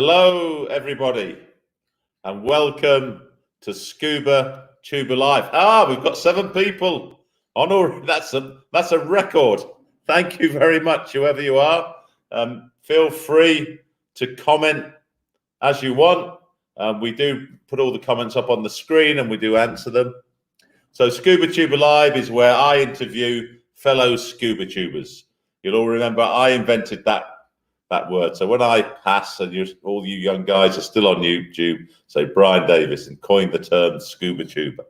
Hello, everybody, and welcome to ScubaTuber Live. We've got 7 people on already. That's a record. Thank you very much, whoever you are. Feel free to comment as you want. We do put all the comments up on the screen, and we do answer them. So ScubaTuber Live is where I interview fellow scuba tubers. You'll all remember I invented that word. So when I pass, and all you young guys are still on YouTube, say Brian Davis and coined the term scuba tuber.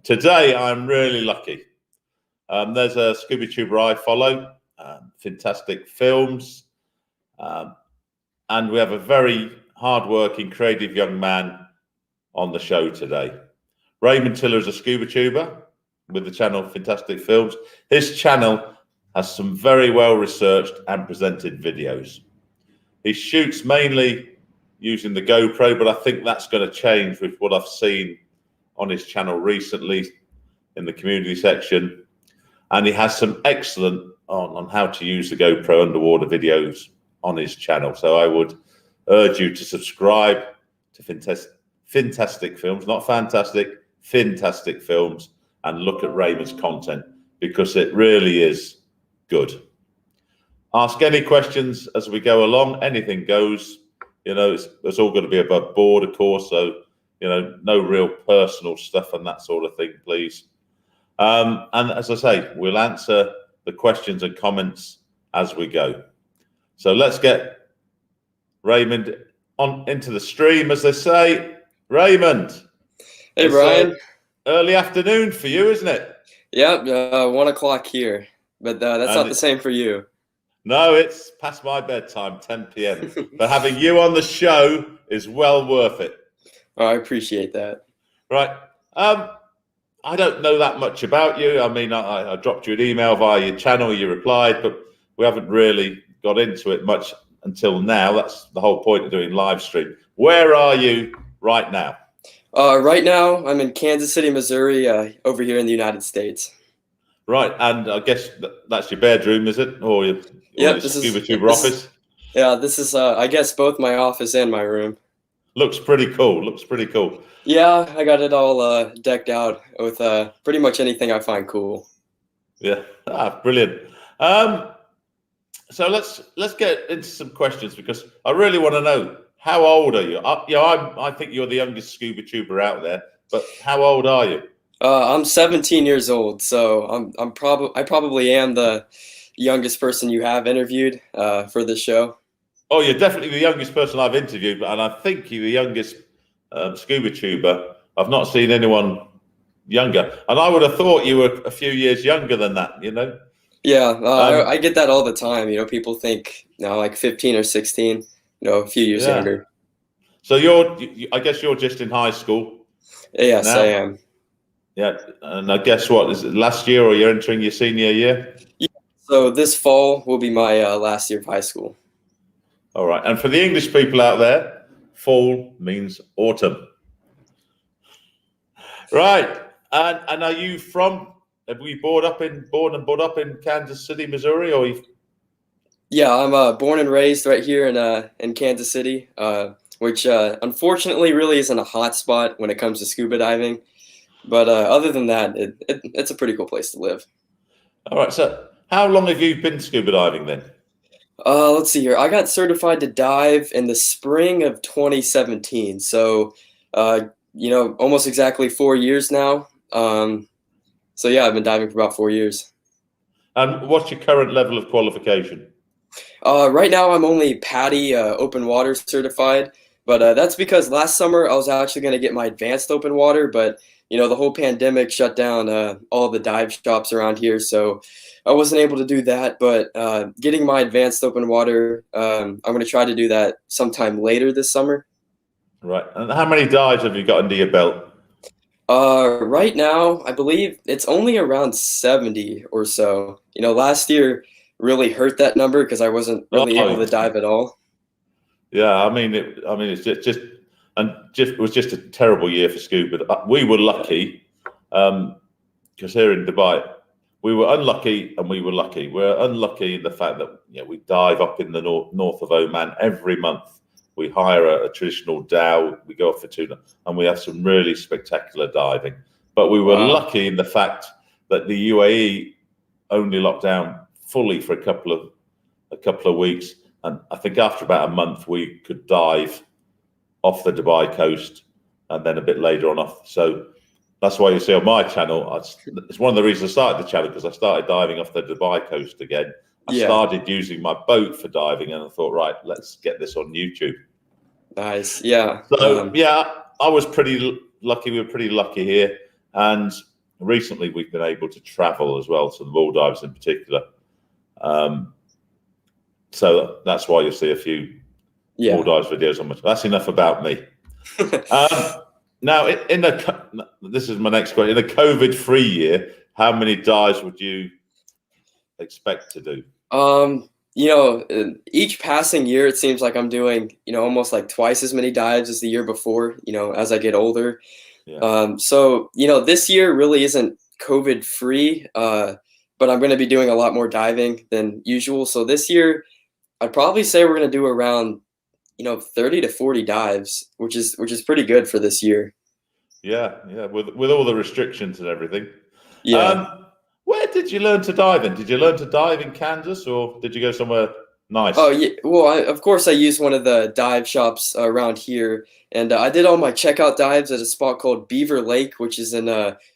Today, I'm really lucky. There's a scuba tuber I follow, Fintastic Films, and we have a very hardworking, creative young man on the show today. Raymond Tiller is a scuba tuber with the channel Fintastic Films. His channel has some very well researched and presented videos. He shoots mainly using the GoPro, but I think that's going to change with what I've seen on his channel recently in the community section. And he has some excellent on how to use the GoPro underwater videos on his channel. So I would urge you to subscribe to Fintastic Films, not fantastic, Fintastic Films, and look at Raymond's content, because it really is good. Ask any questions as we go along. Anything goes. You know, it's all going to be above board, of course. So, you know, no real personal stuff and that sort of thing, please. And as I say, we'll answer the questions and comments as we go. So let's get Raymond on into the stream, as they say. Raymond. Hey, Brian. Early afternoon for you, isn't it? Yep, 1 o'clock here, but that's not the same for you. No, it's past my bedtime, 10 p.m. But having you on the show is well worth it. Oh, I appreciate that. Right. I don't know that much about you. I mean, I dropped you an email via your channel, you replied, but we haven't really got into it much until now. That's the whole point of doing live stream. Where are you right now? Right now, I'm in Kansas City, Missouri, over here in the United States. Right, and I guess that's your bedroom, is it? Or your scuba tuber office? Yeah, this is, I guess, both my office and my room. Looks pretty cool. Looks pretty cool. Yeah, I got it all decked out with pretty much anything I find cool. Yeah, brilliant. So let's get into some questions, because I really want to know, how old are you? I think you're the youngest scuba tuber out there, but how old are you? I'm 17 years old, so I probably am the youngest person you have interviewed for this show. Oh, you're definitely the youngest person I've interviewed, and I think you're the youngest scuba tuber. I've not seen anyone younger, and I would have thought you were a few years younger than that. You know? Yeah, I get that all the time. You know, people think like 15 or 16. A few years younger. So I guess you're just in high school. Yes, now. I am. Yeah, and I guess what is it, last year, or you're entering your senior year? Yeah. So this fall will be my last year of high school. All right, and for the English people out there, fall means autumn. Right, and are you from? Have we born and brought up in Kansas City, Missouri, or? Yeah, I'm born and raised right here in Kansas City, which unfortunately really isn't a hot spot when it comes to scuba diving. But other than that, it's a pretty cool place to live. All right, so how long have you been scuba diving then? Let's see here. I got certified to dive in the spring of 2017. So, almost exactly 4 years now. So yeah, I've been diving for about 4 years. And what's your current level of qualification? Right now, I'm only PADI open water certified, but that's because last summer I was actually going to get my advanced open water, but the whole pandemic shut down all the dive shops around here, so I wasn't able to do that. But getting my advanced open water, I'm going to try to do that sometime later this summer. Right. And how many dives have you got under your belt? Right now, I believe it's only around 70 or so. Last year really hurt that number because I wasn't really able to dive at all. Yeah, I mean, it's it was just a terrible year for scuba. We were lucky, because here in Dubai, we were unlucky and we were lucky. We're unlucky in the fact that we dive up in the north of Oman every month, we hire a traditional dhow, we go off for tuna, and we have some really spectacular diving. But we were lucky in the fact that the UAE only locked down fully for a couple of weeks, and I think after about a month we could dive off the Dubai coast, and then a bit later on off. So that's why you see on my channel, it's one of the reasons I started the channel, because I started diving off the Dubai coast again. I started using my boat for diving, and I thought, right, let's get this on YouTube. Nice. Yeah. So I was pretty lucky. We were pretty lucky here, and recently we've been able to travel as well, to the Maldives in particular. So that's why you'll see a few Maldives videos on my channel. That's enough about me. Now, this is my next question. In a COVID-free year, how many dives would you expect to do? Each passing year, it seems like I'm doing, almost like twice as many dives as the year before, as I get older. So, this year really isn't COVID free, but I'm going to be doing a lot more diving than usual. So this year, I'd probably say we're going to do around, 30 to 40 dives, which is pretty good for this year. Yeah. With all the restrictions and everything. Yeah. Where did you learn to dive in? Did you learn to dive in Kansas, or did you go somewhere nice? Oh, yeah. Well, of course, I used one of the dive shops around here, and I did all my checkout dives at a spot called Beaver Lake, which is in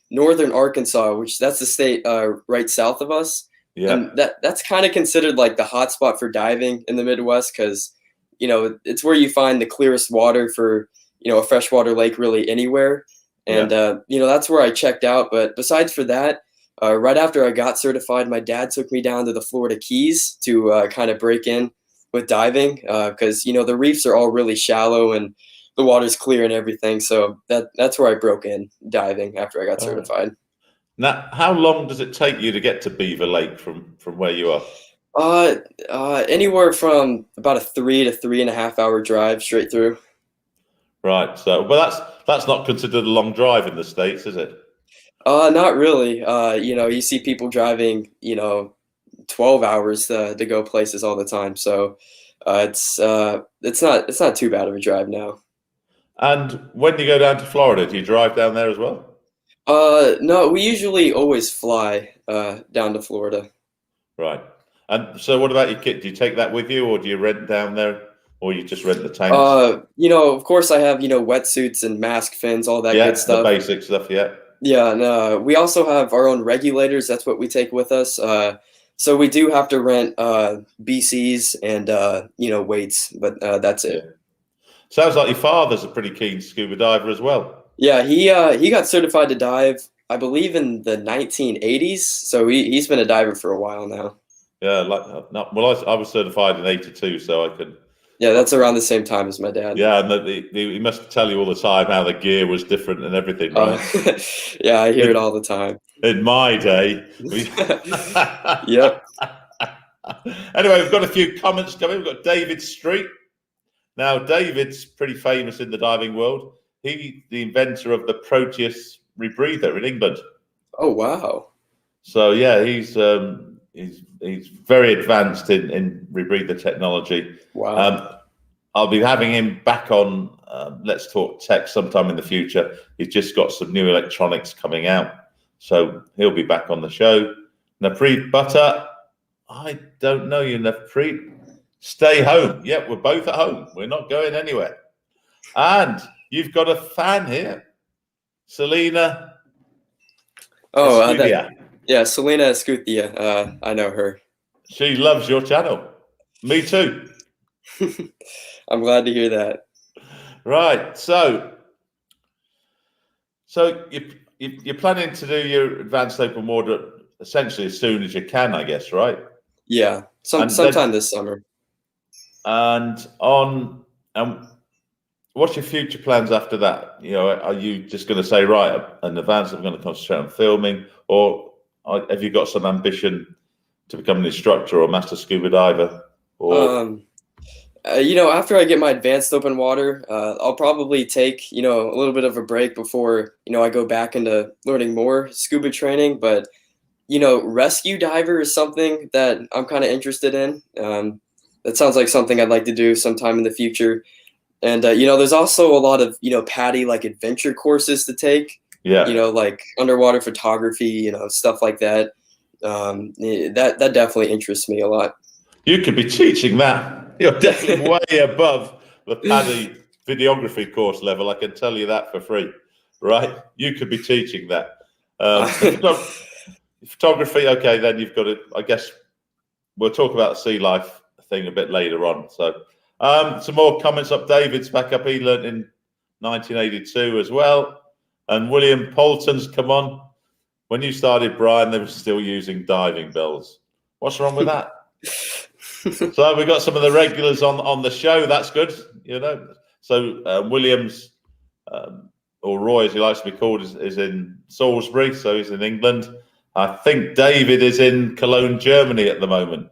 northern Arkansas, that's the state right south of us. Yeah. And that's kind of considered like the hot spot for diving in the Midwest, because, it's where you find the clearest water for, a freshwater lake really anywhere. And, that's where I checked out. But besides for that, right after I got certified, my dad took me down to the Florida Keys to kind of break in with diving, because the reefs are all really shallow and the water's clear and everything. So that's where I broke in diving after I got certified. Now, how long does it take you to get to Beaver Lake from where you are? Anywhere from about a 3 to 3.5 hour drive straight through. Right. So, but that's not considered a long drive in the States, is it? Not really. You see people driving, 12 hours to go places all the time. So, it's not too bad of a drive now. And when you go down to Florida, do you drive down there as well? No, we usually always fly down to Florida. Right. And so what about your kit? Do you take that with you, or do you rent down there, or you just rent the tanks? Of course I have, wetsuits and mask fins, all that good stuff. The basic stuff, yeah. Yeah, and we also have our own regulators. That's what we take with us. So we do have to rent BCs and weights, but that's it. Yeah. Sounds like your father's a pretty keen scuba diver as well. Yeah, he got certified to dive, I believe, in the 1980s. So he's been a diver for a while now. Yeah, I was certified in '82, so I could. Yeah, that's around the same time as my dad. Yeah, and he must tell you all the time how the gear was different and everything, right? Yeah, I hear it all the time. In my day. Yep. Anyway, we've got a few comments coming. We've got David Street. Now, David's pretty famous in the diving world. He's the inventor of the Proteus rebreather in England. Oh, wow. So, yeah, he's very advanced in rebreather technology. Wow. I'll be having him back on Let's Talk Tech sometime in the future. He's just got some new electronics coming out, so he'll be back on the show. Napreet Butter, I don't know you, Napreet. Stay home. Yep, we're both at home. We're not going anywhere. And you've got a fan here, Selena. Oh, yeah, Selena Escutia. I know her. She loves your channel. Me too. I'm glad to hear that. Right. So you're planning to do your advanced open water essentially as soon as you can, I guess, right? Yeah, sometime this summer. And what's your future plans after that? Are you just going to say, right, in advance, I'm going to concentrate on filming, or have you got some ambition to become an instructor or master scuba diver? Or after I get my advanced open water, I'll probably take, a little bit of a break before, I go back into learning more scuba training. But, rescue diver is something that I'm kind of interested in. That sounds like something I'd like to do sometime in the future. And there's also a lot of PADI like adventure courses to take. Yeah. Like underwater photography, stuff like that. That definitely interests me a lot. You could be teaching that. You're definitely way above the PADI videography course level. I can tell you that for free, right? You could be teaching that. Photography, okay, then you've got it. I guess we'll talk about the sea life thing a bit later on. So, some more comments up. David's back up. He learned in 1982 as well. And William Polton's come on. When you started, Brian, they were still using diving bells. What's wrong with that? So we got some of the regulars on the show. That's good, So Williams, or Roy, as he likes to be called, is in Salisbury, so he's in England. I think David is in Cologne, Germany at the moment.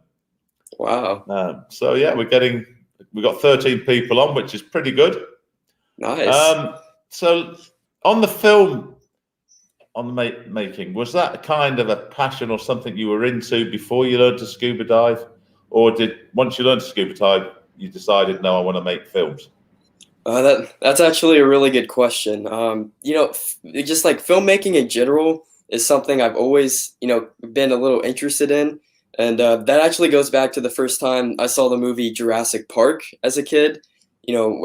Wow. So yeah, we've got 13 people on, which is pretty good. Nice. So on the film, on the making, was that kind of a passion or something you were into before you learned to scuba dive? Or once you learned to scuba dive, you decided, no, I want to make films? That's actually a really good question. Just like filmmaking in general is something I've always, been a little interested in. And that actually goes back to the first time I saw the movie Jurassic Park as a kid.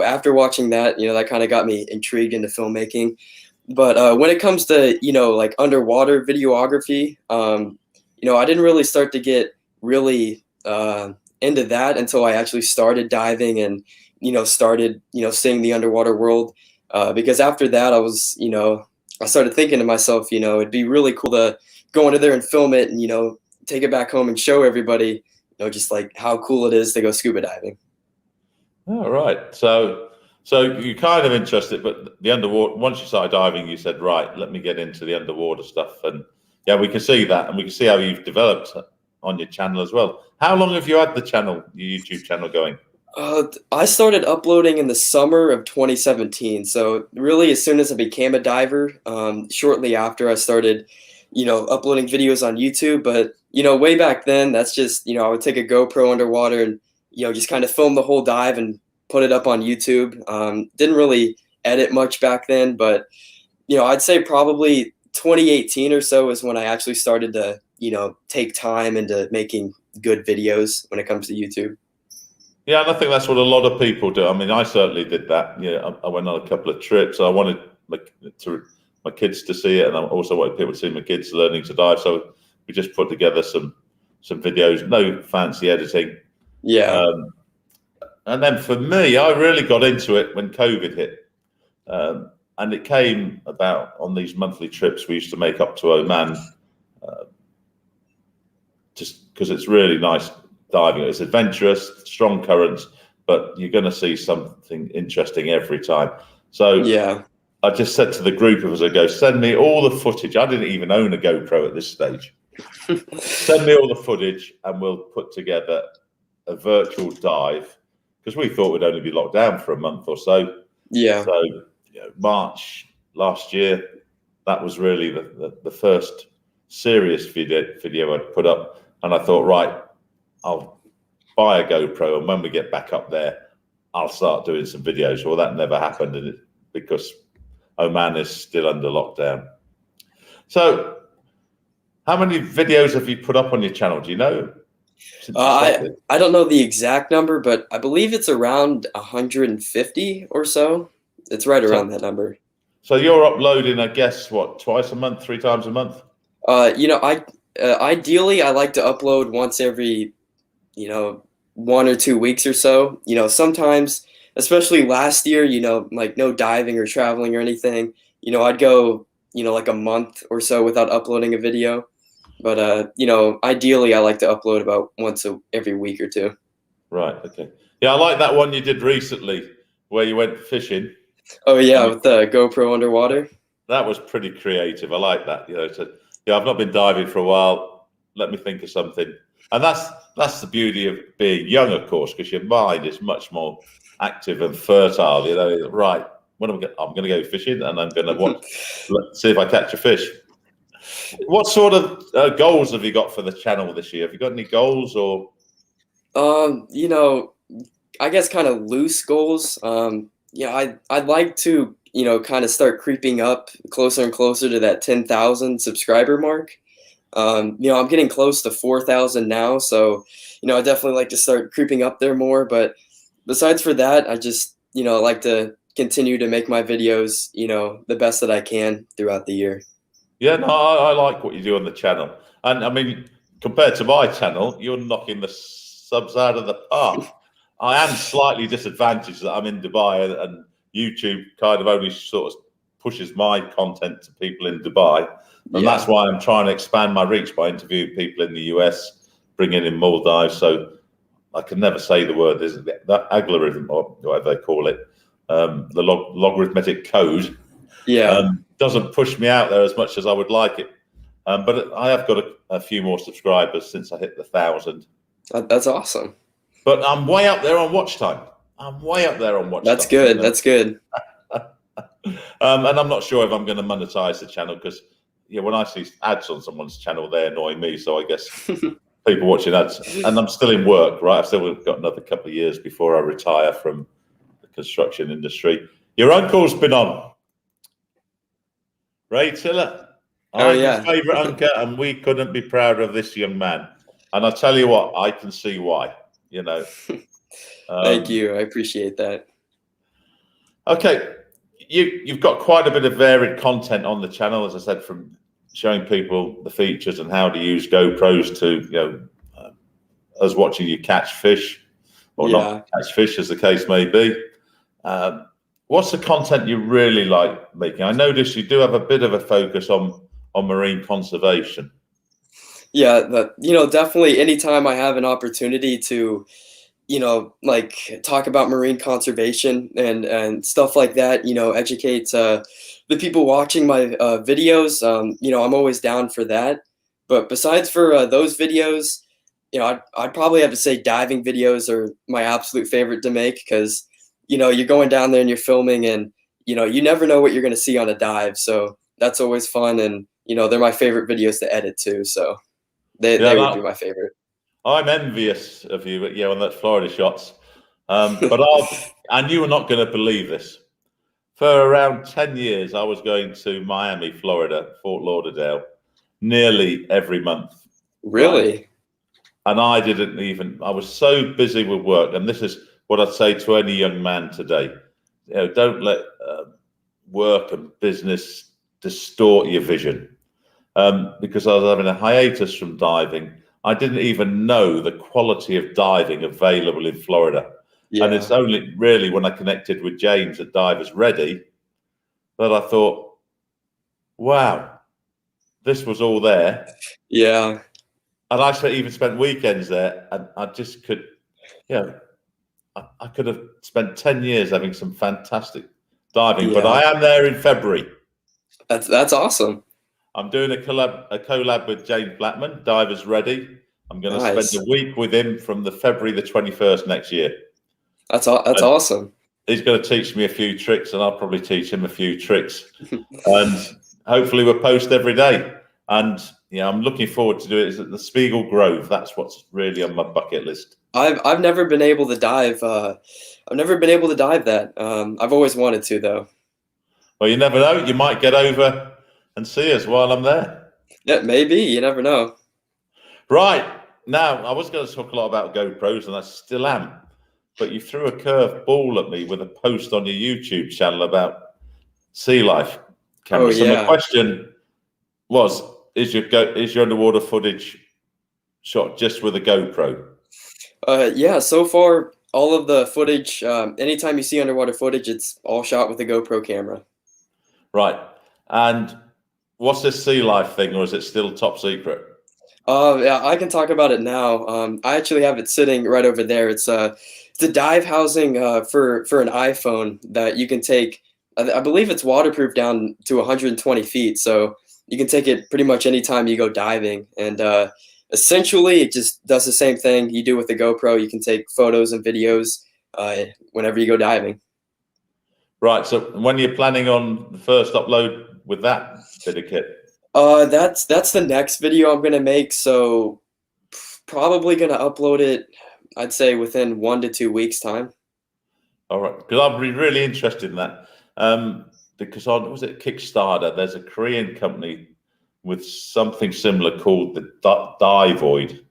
After watching that, that kind of got me intrigued into filmmaking. But when it comes to, like underwater videography, I didn't really start to get really into that until I actually started diving and, started, seeing the underwater world. Because after that, I started thinking to myself, it'd be really cool to go into there and film it and, take it back home and show everybody, just like how cool it is to go scuba diving. All right. So you're kind of interested, but the underwater, once you started diving, you said, right, let me get into the underwater stuff. And yeah, we can see that. And we can see how you've developed on your channel as well. How long have you had the channel, your YouTube channel going? I started uploading in the summer of 2017. So really, as soon as I became a diver, shortly after I started, uploading videos on YouTube. But, way back then, that's just, I would take a GoPro underwater and, just kind of film the whole dive and put it up on YouTube. Didn't really edit much back then, but, I'd say probably 2018 or so is when I actually started to, take time into making good videos when it comes to YouTube. Yeah, and I think that's what a lot of people do. I mean, I certainly did that. Yeah, I went on a couple of trips. I wanted my kids to see it, and I also wanted people to see my kids learning to dive. So we just put together some videos, no fancy editing. Yeah. And then for me, I really got into it when COVID hit. And it came about on these monthly trips we used to make up to Oman, just because it's really nice diving. It's adventurous, strong currents, but you're going to see something interesting every time. So yeah, I just said to the group of us, I go, send me all the footage. I didn't even own a GoPro at this stage. Send me all the footage and we'll put together a virtual dive, because we thought we'd only be locked down for a month or so. Yeah. So March last year, that was really the first serious video I'd put up. And I thought, right, I'll buy a GoPro, and when we get back up there, I'll start doing some videos. Well, that never happened because Oman is still under lockdown. So how many videos have you put up on your channel? Do you know? I don't know the exact number, but I believe it's around 150 or so. It's right around that number. So you're uploading, I guess, what, twice a month, 3 times a month? Ideally, I like to upload once every, 1 or 2 weeks or so. Sometimes, especially last year, like no diving or traveling or anything, I'd go, like a month or so without uploading a video. But, ideally, I like to upload about once every week or 2. Right. Okay. Yeah, I like that one you did recently where you went fishing. Oh, yeah, with the GoPro underwater. That was pretty creative. I like that. I've not been diving for a while. Let me think of something. And that's the beauty of being young, of course, because your mind is much more active and fertile. Right? I'm going to go fishing, and I'm going to see if I catch a fish. What sort of goals have you got for the channel this year? Have you got any goals or? I guess kind of loose goals. Yeah, I'd like to, kind of start creeping up closer and closer to that 10,000 subscriber mark. I'm getting close to 4,000 now, so I definitely like to start creeping up there more. But besides for that, I just like to continue to make my videos, the best that I can throughout the year. Yeah, no, I like what you do on the channel, and I mean, compared to my channel, you're knocking the subs out of the park. I am slightly disadvantaged that I'm in Dubai, and YouTube kind of only sort of pushes my content to people in Dubai, and that's Yeah. why I'm trying to expand my reach by interviewing people in the US, bringing in more dives. So I can never say the word. There's that algorithm, or whatever they call it, the logarithmic code Yeah. doesn't push me out there as much as I would like it. But I have got a few more subscribers since I hit the 1,000. That's awesome. But I'm way up there on watch time. I'm way up there on watch That's time. good. That's good. And I'm not sure if I'm going to monetize the channel because, when I see ads on someone's channel, they annoy me. So I guess people watching ads, and I'm still in work, right? I've still got another couple of years before I retire from the construction industry. Your uncle's been on, Ray Tiller. Oh I'm his yeah. favourite uncle, and we couldn't be prouder of this young man. And I tell you what, I can see why. Thank you. I appreciate that. Okay, you've got quite a bit of varied content on the channel, as I said, from showing people the features and how to use GoPros to us watching you catch fish or not catch fish, as the case may be. What's the content you really like making? I notice you do have a bit of a focus on marine conservation. Yeah, definitely anytime I have an opportunity to, like talk about marine conservation and stuff like that, educate the people watching my videos, I'm always down for that. But besides for those videos, I'd probably have to say diving videos are my absolute favorite to make because, you're going down there and you're filming and, you never know what you're going to see on a dive. So that's always fun. And, they're my favorite videos to edit too. So they would be my favorite. I'm envious of you, on that Florida shots. But and you are not going to believe this. For around 10 years, I was going to Miami, Florida, Fort Lauderdale, nearly every month. Really? Right? And I was so busy with work. And this is what I'd say to any young man today. Don't let work and business distort your vision. Because I was having a hiatus from diving. I didn't even know the quality of diving available in Florida. Yeah. And it's only really when I connected with James at Divers Ready that I thought, wow, this was all there. Yeah. And I even spent weekends there, and I just could, I could have spent 10 years having some fantastic diving, but I am there in February. That's awesome. I'm doing a collab with James Blackman, Divers Ready. I'm going to spend a week with him from the February the 21st next year. That's awesome. He's going to teach me a few tricks, and I'll probably teach him a few tricks. And hopefully we'll post every day. And I'm looking forward to doing it at the Spiegel Grove. That's what's really on my bucket list. I've never been able to dive. I've never been able to dive that. I've always wanted to, though. Well, you never know. You might get over and see us while I'm there. Yeah, maybe. You never know. Right. Now, I was going to talk a lot about GoPros, and I still am. But you threw a curved ball at me with a post on your YouTube channel about sea life cameras. So my question was, is your underwater footage shot just with a GoPro? Yeah, so far, all of the footage, anytime you see underwater footage, it's all shot with a GoPro camera. Right. And what's this sea life thing, or is it still top secret? Yeah, I can talk about it now. I actually have it sitting right over there. It's a dive housing for an iPhone that you can take. I believe it's waterproof down to 120 feet, so you can take it pretty much anytime you go diving. And essentially, it just does the same thing you do with the GoPro. You can take photos and videos whenever you go diving. Right. So when you're planning on the first upload with that bit of kit? That's the next video I'm gonna make. So probably gonna upload it I'd say within 1 to 2 weeks time. All right, because I'd be really interested in that. Because on was it Kickstarter? There's a Korean company with something similar called the Divoid.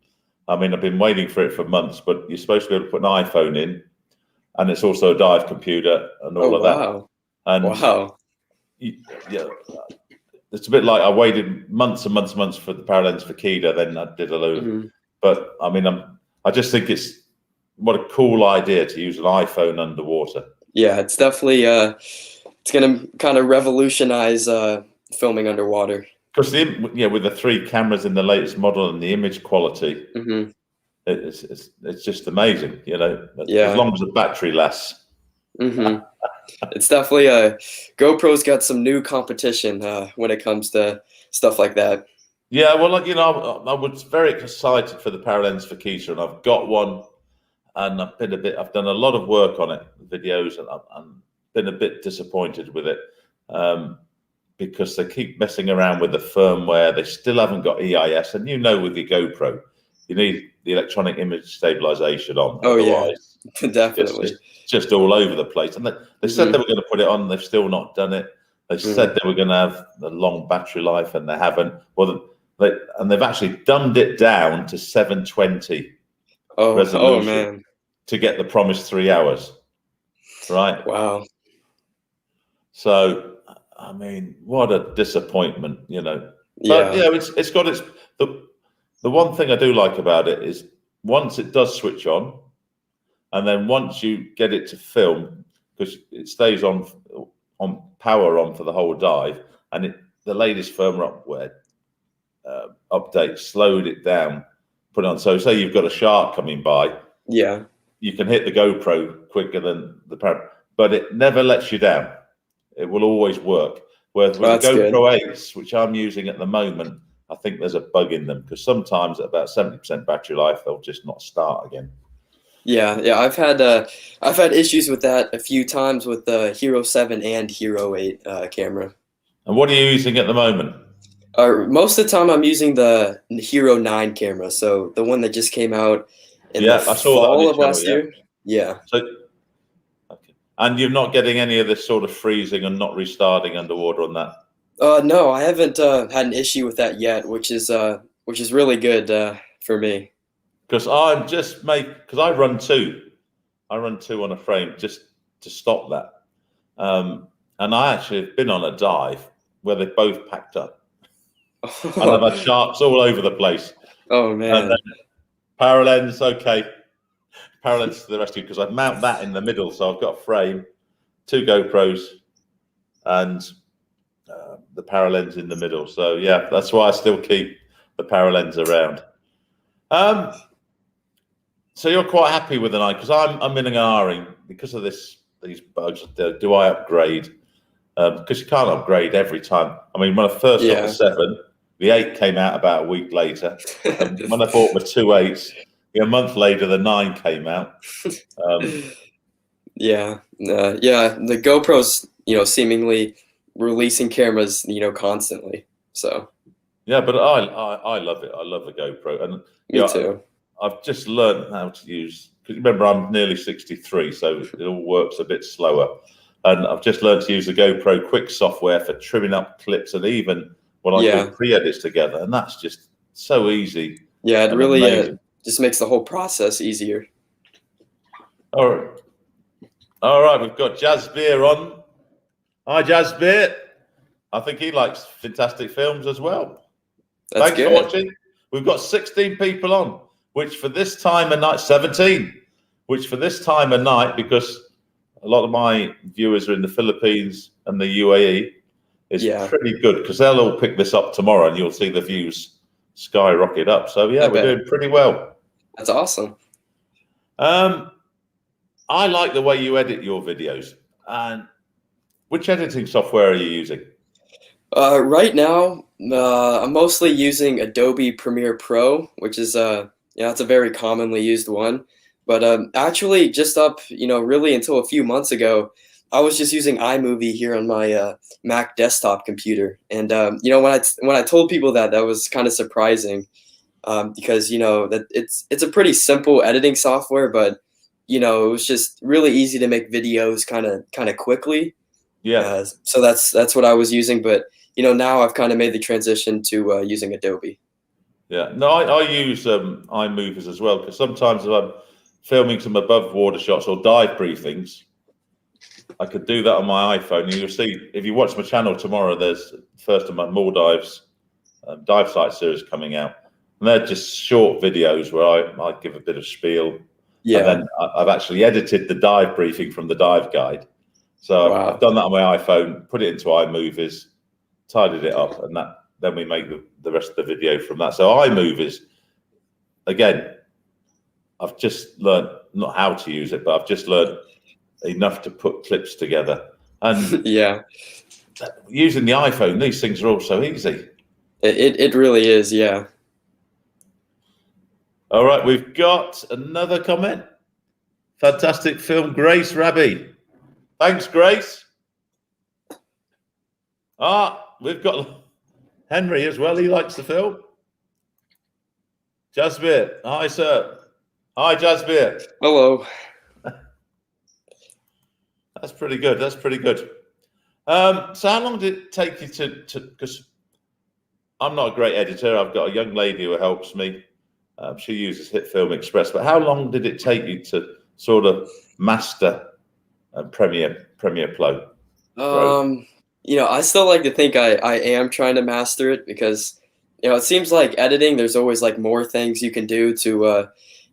I mean, I've been waiting for it for months, but you're supposed to be able to put an iPhone in, and it's also a dive computer and all Oh of that. wow. And Wow. yeah, it's a bit like I waited months and months and months for the Paralens for Kida, then I did a load. Hmm. But I mean, I just think it's what a cool idea to use an iPhone underwater. Yeah, it's definitely it's gonna kind of revolutionize filming underwater. Because with the 3 cameras in the latest model and the image quality, Hmm. it's just amazing. As Yeah. long as the battery lasts. Hmm. It's definitely GoPro's got some new competition when it comes to stuff like that. Yeah, well, I was very excited for the Paralens for Keisha, and I've got one, and I've done a lot of work on it, videos, and I've been a bit disappointed with it because they keep messing around with the firmware. They still haven't got EIS, and with your GoPro, you need the electronic image stabilization on. Oh Otherwise, yeah, definitely. it's just all over the place. And they said they were going to put it on. They've still not done it. They said they were going to have a long battery life, and they haven't. Well, they've actually dumbed it down to 720 resolution Oh man. to get the promised 3 hours. Right. Wow. So, I mean, what a disappointment, But Yeah. it's got the one thing I do like about it is once it does switch on, and then once you get it to film, because it stays on power on for the whole dive, and the latest firmware update slowed it down, put it on. So say you've got a shark coming by, Yeah. you can hit the GoPro quicker than the parent, but it never lets you down. It will always work. Whereas with the GoPro 8s, which I'm using at the moment, I think there's a bug in them because sometimes at about 70% battery life, they'll just not start again. Yeah, I've had issues with that a few times with the Hero 7 and Hero 8 camera. And what are you using at the moment? Most of the time, I'm using the Hero 9 camera, so the one that just came out in the fall of last year. Yeah. So, okay. And you're not getting any of this sort of freezing and not restarting underwater on that? No, I haven't had an issue with that yet, which is really good for me. Because I run two on a frame just to stop that. And I actually have been on a dive where they both packed up. And I've had sharks all over the place. Oh man! And then Paralens, okay, Paralens to the rescue because I mount that in the middle, so I've got a frame, 2 GoPros, and the Paralens in the middle. So yeah, that's why I still keep the Paralens around. So you're quite happy with the 9 because I'm in an R-ing because of these bugs. Do I upgrade? Because you can't upgrade every time. I mean, when I first got the 7, the 8 came out about a week later. And when I bought my 2 8s, a month later the 9 came out. Yeah. The GoPro's seemingly releasing cameras constantly. So. Yeah, but I love it. I love the GoPro, and me too. I've just learned how to use. Because remember, I'm nearly 63, so it all works a bit slower. And I've just learned to use the GoPro Quick software for trimming up clips, and even when I do pre-edits together, and that's just so easy. Yeah, it really just makes the whole process easier. All right. We've got Jazz Beer on. Hi, Jazz Beer. I think he likes Fintastic Films as well. Thanks for watching. We've got 16 people on, which for this time of night, 17, which for this time of night, because a lot of my viewers are in the Philippines and the UAE, is pretty good because they'll all pick this up tomorrow and you'll see the views skyrocket up. So yeah, we're doing pretty well. That's awesome. I like the way you edit your videos. And which editing software are you using? Right now, I'm mostly using Adobe Premiere Pro, which is it's a very commonly used one. But actually, just really until a few months ago, I was just using iMovie here on my Mac desktop computer. And when I told people that was kind of surprising, because that it's a pretty simple editing software, but it was just really easy to make videos kind of quickly. Yeah. So that's what I was using, but now I've kind of made the transition to using Adobe. Yeah. No, I use iMovers as well, because sometimes if I'm filming some above water shots or dive briefings, I could do that on my iPhone. And you'll see, if you watch my channel tomorrow, there's the first of my More Dives dive site series coming out. And they're just short videos where I give a bit of spiel. Yeah. And then I've actually edited the dive briefing from the dive guide. So Wow. I've done that on my iPhone, put it into iMovers, tidied it up, and then we make the rest of the video from that. So iMovers, again, I've just learned not how to use it, but I've just learned enough to put clips together. And yeah, using the iPhone, these things are all so easy. It really is, yeah. All right, we've got another comment. Fantastic film, Grace Rabbi. Thanks, Grace. We've got Henry as well. He likes the film. Jasbir. Hi, sir. Hi, Jasbir. Hello. That's pretty good. That's pretty good. So how long did it take you to because I'm not a great editor. I've got a young lady who helps me. She uses Hit Film Express. But how long did it take you to sort of master Premiere Pro? I still like to think I am trying to master it, because it seems like editing, there's always like more things you can do to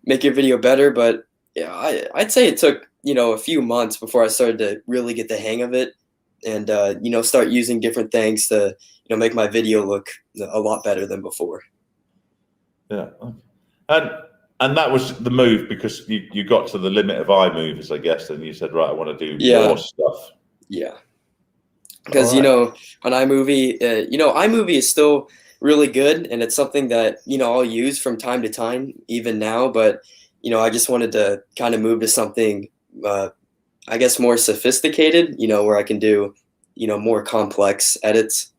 make your video better. But yeah, I'd say it took a few months before I started to really get the hang of it, and start using different things to make my video look a lot better than before. Yeah, and that was the move, because you got to the limit of iMovers, I guess, and you said, right, I want to do more stuff. Yeah, because on iMovie, iMovie is still really good, and it's something that I'll use from time to time, even now. But I just wanted to kind of move to something, I guess, more sophisticated. Where I can do more complex edits.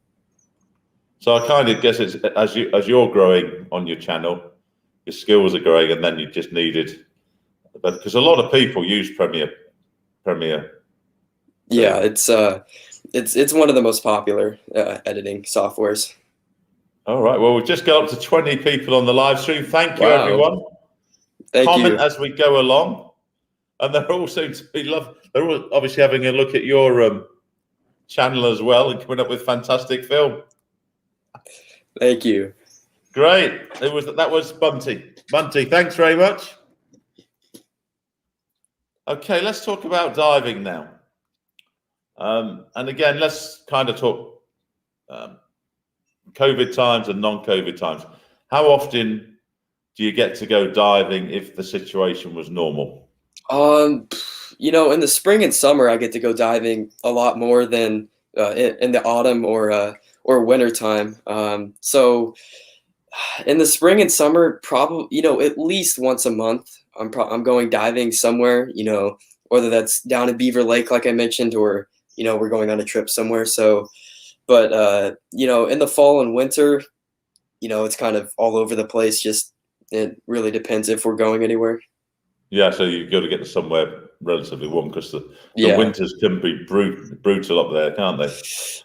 So I kind of guess it's as you're growing on your channel, your skills are growing, and then you just needed, but because a lot of people use Premiere. Yeah, it's one of the most popular editing softwares. All right. Well, we've just got up to 20 people on the live stream. Thank you, Wow. everyone. Comment you as we go along, and they're all seem to be They're all obviously having a look at your channel as well and coming up with fantastic film. Thank you. Great. That was Bunty. Bunty, thanks very much. Okay, let's talk about diving now. And again, let's kind of talk COVID times and non-COVID times. How often do you get to go diving if the situation was normal? In the spring and summer, I get to go diving a lot more than in the autumn or winter time. So in the spring and summer, probably at least once a month, I'm going diving somewhere. Whether that's down in Beaver Lake, like I mentioned, or we're going on a trip somewhere. So, but in the fall and winter, it's kind of all over the place. Just it really depends if we're going anywhere. Yeah, so you've got to get to somewhere relatively warm, because the winters can be brutal up there, can't they?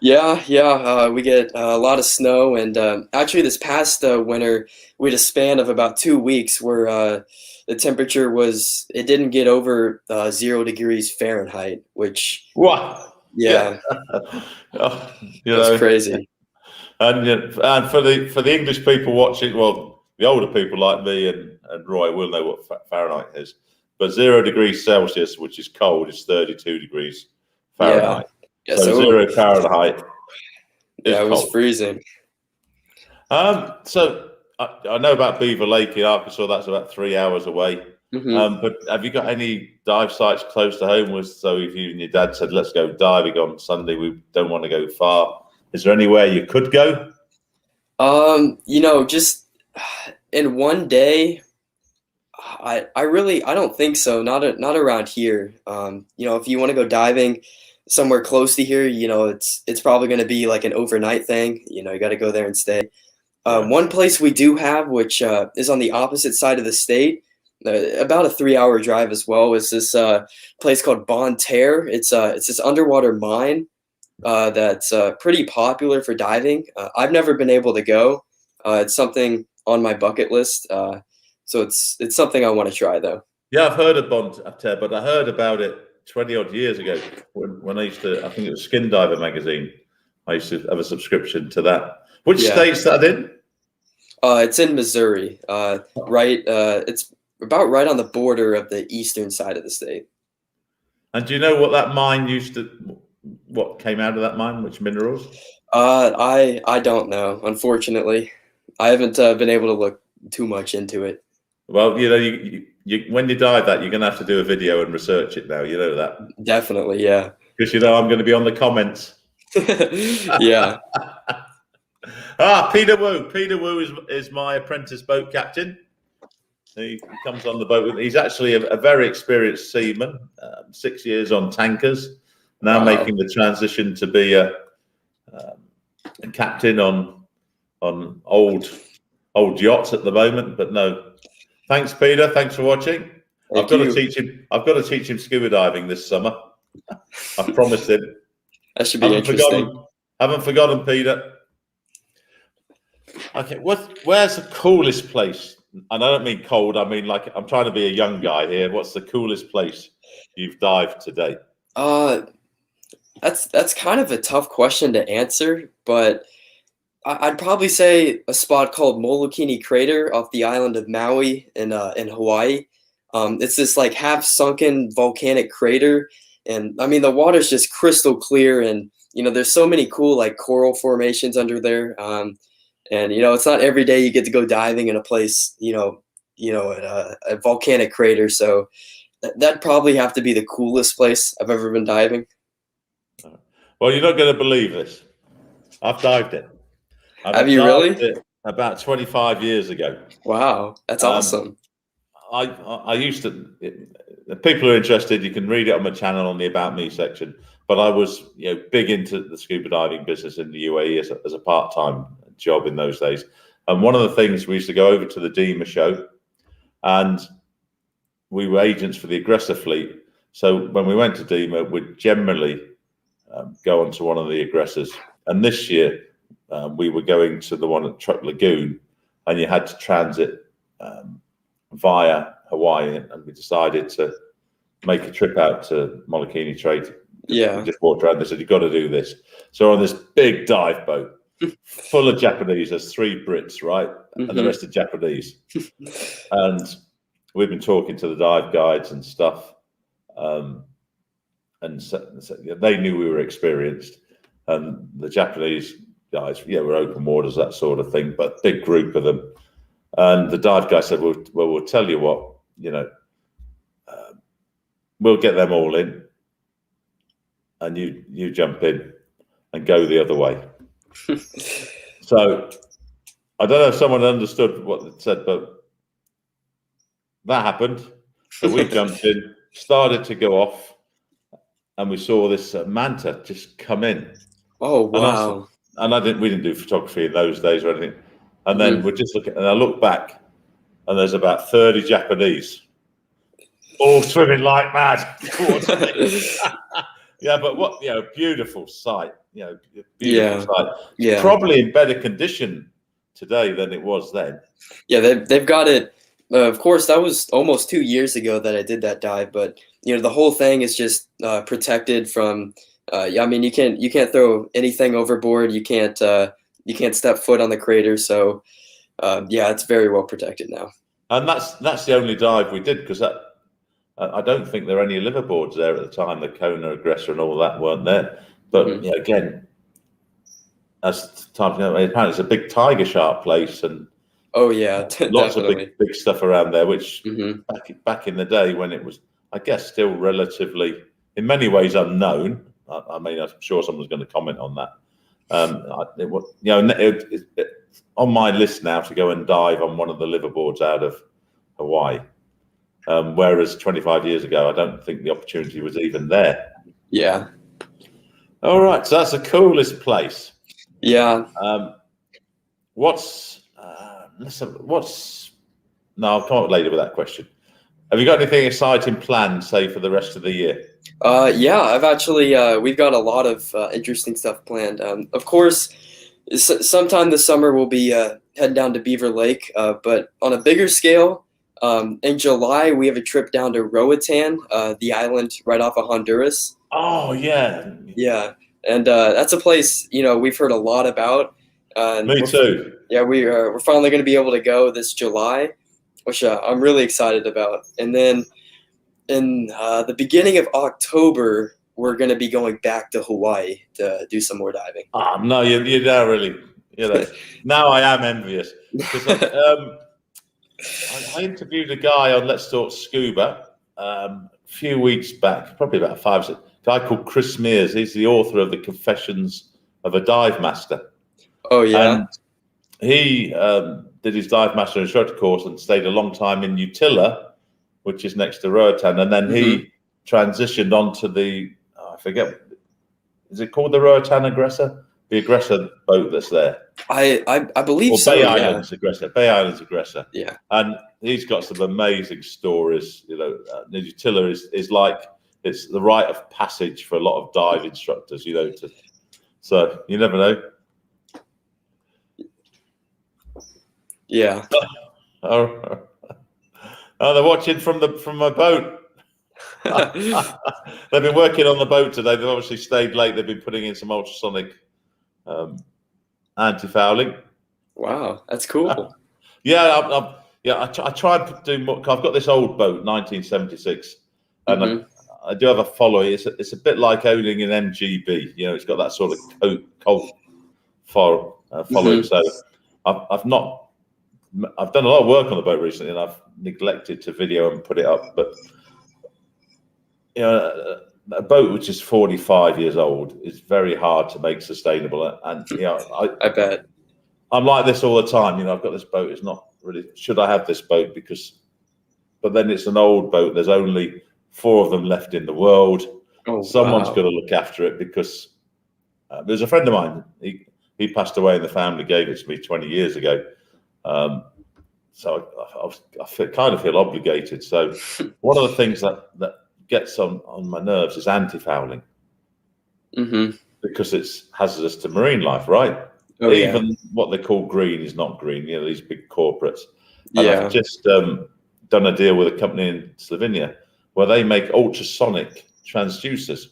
Yeah. We get a lot of snow, and actually this past winter we had a span of about 2 weeks where the temperature it didn't get over 0 degrees Fahrenheit, which yeah. That's crazy. And for the English people watching, well, the older people like me and Roy will know what Fahrenheit is. But 0 degrees Celsius, which is cold, is 32 degrees Fahrenheit. Yeah, so 0 Fahrenheit is it was cold. freezing. So I know about Beaver Lake in Arkansas. That's about 3 hours away. Mm-hmm. But have you got any dive sites close to home? So if you and your dad said, let's go diving on Sunday, we don't want to go far. Is there anywhere you could go? Just in one day, I don't think so. Not around here. If you want to go diving somewhere close to here, it's probably going to be like an overnight thing. You got to go there and stay. Right. One place we do have, which is on the opposite side of the state, about a 3-hour drive as well, is this place called Bon Terre. It's this underwater mine that's pretty popular for diving. I've never been able to go. It's something on my bucket list. So it's something I want to try though. Yeah, I've heard of Bonter, but I heard about it 20 odd years ago when I used to, I think it was Skin Diver magazine. I used to have a subscription to that. Which Yeah. state's that in? It's in Missouri. Right. It's about right on the border of the eastern side of the state. And do you know what that mine what came out of that mine? Which minerals? I don't know, unfortunately. I haven't been able to look too much into it. Well, you know, when you dive that, you're going to have to do a video and research it now. You know that. Definitely, yeah. Because you know I'm going to be on the comments. Yeah. Peter Wu. Peter Wu is my apprentice boat captain. He comes on the boat with. He's actually a very experienced seaman. 6 years on tankers. Now Wow. making the transition to be a captain on old yachts at the moment. But no, thanks, Peter. Thanks for watching. I've got to teach him scuba diving this summer. I promised him. That should be interesting. Haven't forgotten, Peter. Okay, where's the coolest place? And I don't mean cold. I mean like I'm trying to be a young guy here. What's the coolest place you've dived to date? That's kind of a tough question to answer, but I'd probably say a spot called Molokini Crater off the island of Maui in Hawaii. It's this like half sunken volcanic crater, and I mean the water's just crystal clear, and you know there's so many cool like coral formations under there. And you know it's not every day you get to go diving in a place at a volcanic crater, so that'd probably have to be the coolest place I've ever been diving. Well, you're not going to believe this. I've dived it. Have you really? About 25 years ago. Wow, that's awesome. I used to. If people are interested, you can read it on my channel on the About Me section. But I was, big into the scuba diving business in the UAE as a part-time job in those days. And one of the things we used to go over to the DEMA show, and we were agents for the aggressor fleet. So when we went to DEMA, we'd generally go onto one of the aggressors. And this year, we were going to the one at Truck Lagoon, and you had to transit via Hawaii, and we decided to make a trip out to Molokini Crater. Yeah. We just walked around. They said, "You've got to do this." So on this big dive boat, full of Japanese. There's 3 Brits, right, and the rest are Japanese. And we've been talking to the dive guides and stuff, and so they knew we were experienced, and the Japanese guys, we're open waters, that sort of thing, but big group of them. And the dive guy said, "Well, we'll tell you what, we'll get them all in, and you jump in and go the other way." So I don't know if someone understood what it said, but that happened. So we jumped in, started to go off, and we saw this manta just come in. Oh wow! And we didn't do photography in those days or anything. And then we're just looking, and I look back, and there's about 30 Japanese, all swimming like mad towards me. Yeah, but what beautiful sight. Beautiful sight. Yeah. Probably in better condition today than it was then. Yeah, they've got it. Of course, that was almost 2 years ago that I did that dive, but the whole thing is just protected from. I mean, you can't throw anything overboard. You can't step foot on the crater. So, it's very well protected now. And that's the only dive we did, because I don't think there were any liverboards there at the time. The Kona Aggressor and all that weren't there. But again, as time apparently it's a big tiger shark place, and lots of big stuff around there. Which back in the day when it was, I guess, still relatively, in many ways, unknown. I mean, I'm sure someone's going to comment on that. It's on my list now to go and dive on one of the liverboards out of Hawaii. Whereas 25 years ago, I don't think the opportunity was even there. Yeah. All right, so that's the coolest place. Yeah. what's no, I can't later with that question. Have you got anything exciting planned, say, for the rest of the year? Yeah, I've actually we've got a lot of interesting stuff planned. Of course, sometime this summer we'll be heading down to Beaver Lake, but on a bigger scale, in July we have a trip down to Roatan, the island right off of Honduras. Oh yeah, Yeah, and that's a place we've heard a lot about. me too. Yeah, we're finally going to be able to go this July, which I'm really excited about. And then in the beginning of October, we're going to be going back to Hawaii to do some more diving. Oh, no, you don't really. Now I am envious because I interviewed a guy on Let's Talk Scuba a few weeks back, probably about 5 6. A guy called Chris Mears. He's the author of the Confessions of a Dive Master. Oh yeah. And he did his dive master instructor course and stayed a long time in Utila, which is next to Roatan, and then he transitioned onto the I forget, is it called the Roatan Aggressor? The Aggressor boat that's there. I believe or so. Bay Yeah. Islands Aggressor. Bay Islands Aggressor. Yeah. And he's got some amazing stories. Utila is like it's the rite of passage for a lot of dive instructors. So you never know. Yeah. Oh, they're watching from my boat. They've been working on the boat today. They've obviously stayed late. They've been putting in some ultrasonic anti-fouling. Wow, that's cool. Yeah, I try and do more. I've got this old boat, 1976, and I do have a following. It's a bit like owning an MGB. It's got that sort of cult following. So I've done a lot of work on the boat recently, and I've neglected to video and put it up. But a boat which is 45 years old is very hard to make sustainable. And I bet I'm like this all the time. I've got this boat. It's not really. Should I have this boat? But then it's an old boat. There's only 4 of them left in the world. Oh, Someone's wow. got to look after it because there's a friend of mine. He passed away, and the family gave it to me 20 years ago. So I kind of feel obligated. So one of the things that gets on my nerves is anti-fouling, because it's hazardous to marine life, right? Oh, Even what they call green is not green. These big corporates. And Yeah. I've just done a deal with a company in Slovenia where they make ultrasonic transducers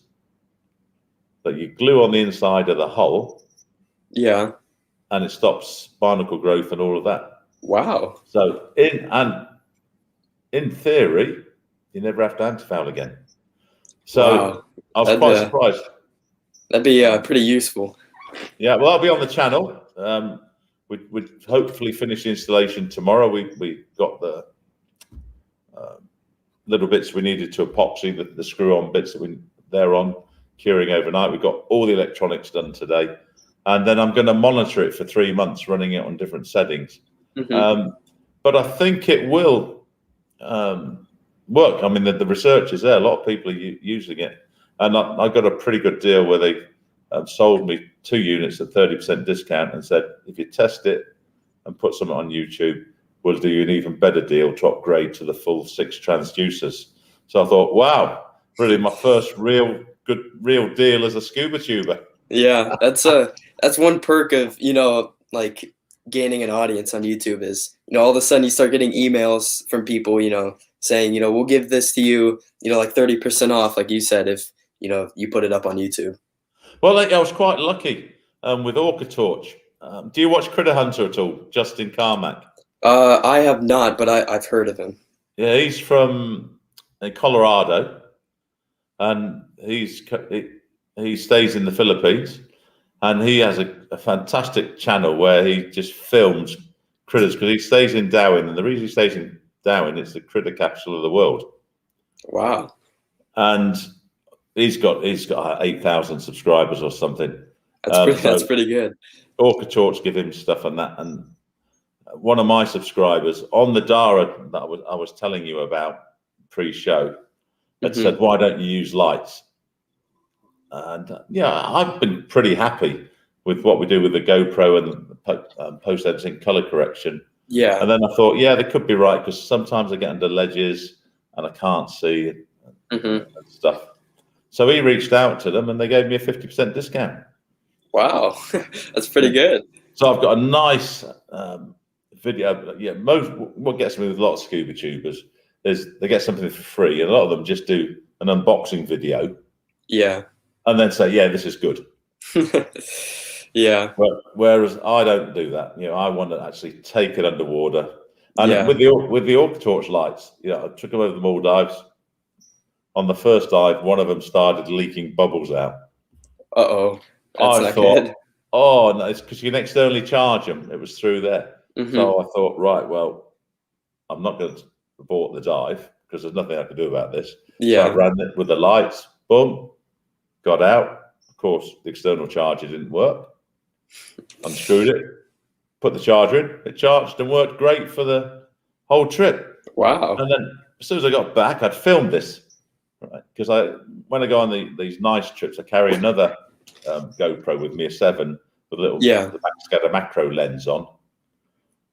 that you glue on the inside of the hull. Yeah. And it stops barnacle growth and all of that. Wow. So in theory, you never have to anti-foul again. So Wow. I was quite surprised. That'd be pretty useful. Yeah, well, I'll be on the channel. We'd hopefully finish the installation tomorrow. We got the little bits we needed to epoxy, the screw-on bits that they're on, curing overnight. We've got all the electronics done today. And then I'm going to monitor it for 3 months, running it on different settings. But I think it will work. I mean, the research is there. A lot of people are using it. And I got a pretty good deal where they sold me 2 units at 30% discount and said, if you test it and put something on YouTube, we'll do you an even better deal to upgrade to the full 6 transducers. So I thought, wow, really my first real deal as a scuba tuber. Yeah, that's one perk of like gaining an audience on YouTube is all of a sudden you start getting emails from people saying we'll give this to you like 30% off, like you said, if you put it up on YouTube. Well, I was quite lucky with Orca Torch. Do you watch Critter Hunter at all, Justin Carmack? I have not, but I've heard of him. Yeah, he's from Colorado, and he stays in the Philippines, and he has a fantastic channel where he just films critters because he stays in Darwin, and the reason he stays in Darwin, it's the critter capital of the world. Wow. And he's got 8,000 subscribers or something. That's pretty good. Orca Torch give him stuff on that, and one of my subscribers on the Dara that I was telling you about pre-show had said, "Why don't you use lights?" And I've been pretty happy with what we do with the GoPro and post editing, color correction. Yeah. And then I thought, yeah, they could be right, because sometimes I get under ledges and I can't see and stuff. So he reached out to them and they gave me a 50% discount. Wow, that's pretty good. So I've got a nice video. Yeah, what gets me with a lot of scuba tubers is they get something for free, and a lot of them just do an unboxing video. Yeah. And then say, yeah, this is good. Yeah. Whereas I don't do that. I want to actually take it underwater. And Yeah. with the Orca torch lights, I took them over the Maldives. On the first dive, one of them started leaking bubbles out. Uh-oh. That's I not thought, good. oh, no, it's because you can externally charge them. It was through there. So I thought, right, well, I'm not going to abort the dive because there's nothing I can do about this. Yeah. So I ran it with the lights, boom, got out. Of course, the external charger didn't work. Unscrewed it, put the charger in. It charged and worked great for the whole trip. Wow. And then as soon as I got back, I'd filmed this. Right? Because when I go on these nice trips, I carry another GoPro with me, a 7 with a little the backscatter macro lens on,